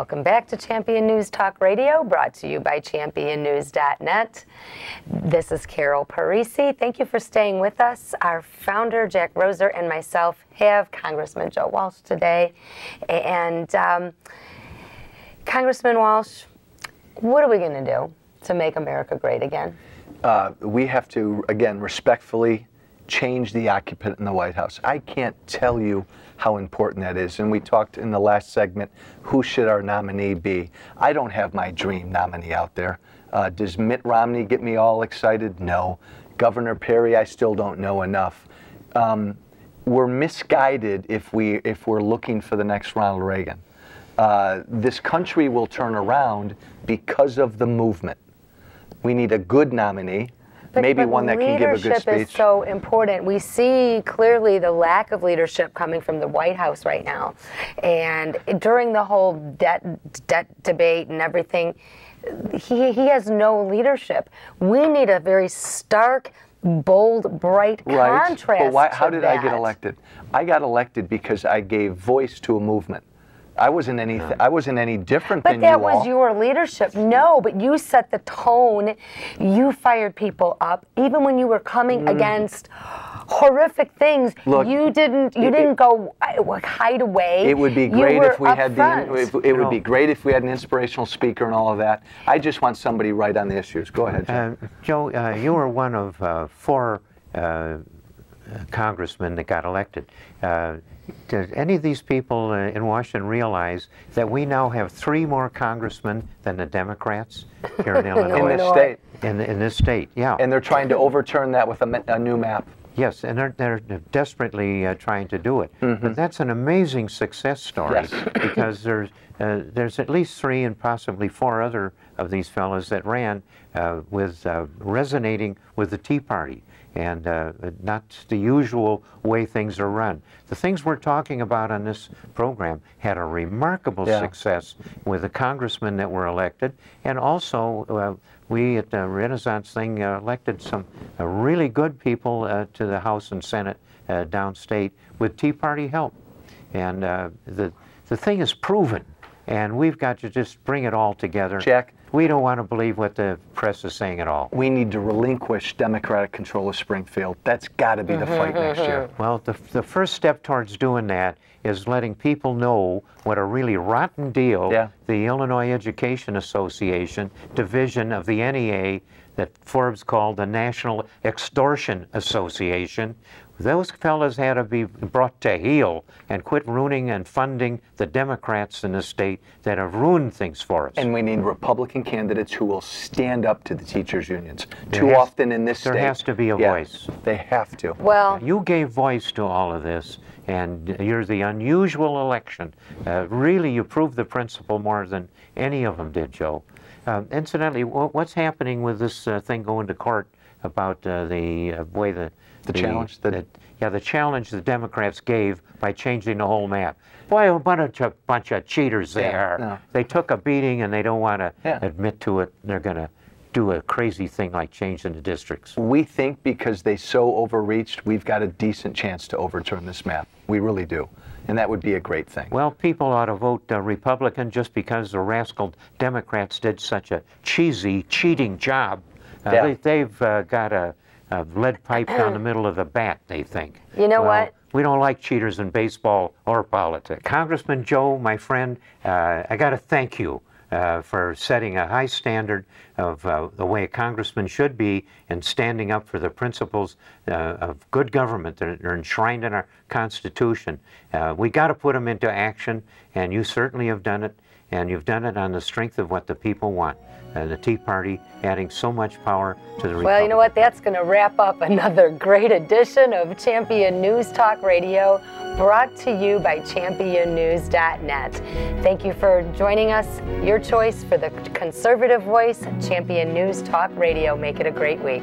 Welcome back to Champion News Talk Radio, brought to you by championnews.net. This is Carol Parisi. Thank you for staying with us. Our founder, Jack Roeser, and myself have Congressman Joe Waslh today. And Congressman Waslh, what are we going to do to make America great again? We have to, again, respectfully change the occupant in the White House. I can't tell you how important that is. And we talked in the last segment, who should our nominee be? I don't have my dream nominee out there. Does Mitt Romney get me all excited? No. Governor Perry, I still don't know enough. We're misguided if we're looking for the next Ronald Reagan. This country will turn around because of the movement. We need a good nominee. Maybe one that can give a good speech. Leadership is so important. We see clearly the lack of leadership coming from the White House right now. And during the whole debt debate and everything, he has no leadership. We need a very stark, bold, bright contrast. But how did I get elected? I got elected because I gave voice to a movement. I wasn't any different than you all. But that was your leadership. No, but you set the tone. You fired people up, even when you were coming against horrific things. Look, you didn't go hide away. It would be great if we had it would be great if we had an inspirational speaker and all of that. I just want somebody right on the issues. Go ahead, Joe. Joe, you were one of 4 congressmen that got elected. Does any of these people in Washington realize that we now have 3 more congressmen than the Democrats here in Illinois? In this state. In this state, yeah. And they're trying to overturn that with a new map. Yes, and they're desperately trying to do it. But that's an amazing success story, because there's at least 3 and possibly 4 other of these fellows that ran with resonating with the Tea Party, and not the usual way things are run. The things we're talking about on this program had a remarkable success with the congressmen that were elected, and also we at the Renaissance thing elected some really good people to the House and Senate downstate with Tea Party help. And the thing is proven, and we've got to just bring it all together. Jack? We don't want to believe what the press is saying at all. We need to relinquish Democratic control of Springfield. That's got to be the fight next year. Well, the first step towards doing that is letting people know what a really rotten deal the Illinois Education Association division of the NEA, that Forbes called the National Extortion Association, those fellas had to be brought to heel and quit ruining and funding the Democrats in the state that have ruined things for us. And we need Republican candidates who will stand up to the teachers' unions. Too often in this state. There has to be a voice. They have to. Well, you gave voice to all of this, and you're the unusual election. Really, you proved the principle more than any of them did, Joe. Incidentally, what's happening with this thing going to court about the way the challenge the challenge the Democrats gave by changing the whole map? Boy, a bunch of cheaters they are. No. They took a beating and they don't want to admit to it. They're going to do a crazy thing like changing the districts. We think because they so overreached, we've got a decent chance to overturn this map. We really do. And that would be a great thing. Well, people ought to vote Republican just because the rascal Democrats did such a cheesy, cheating job. They've got a lead pipe down the middle of the bat, they think. You know what? We don't like cheaters in baseball or politics. Congressman Joe, my friend, I got to thank you for setting a high standard of the way a congressman should be and standing up for the principles of good government that are enshrined in our Constitution. We got to put them into action, and you certainly have done it, and you've done it on the strength of what the people want. The Tea Party adding so much power to the Republican. Well, you know what? That's going to wrap up another great edition of Champion News Talk Radio, brought to you by championnews.net. Thank you for joining us. Your choice for the conservative voice, Champion News Talk Radio. Make it a great week.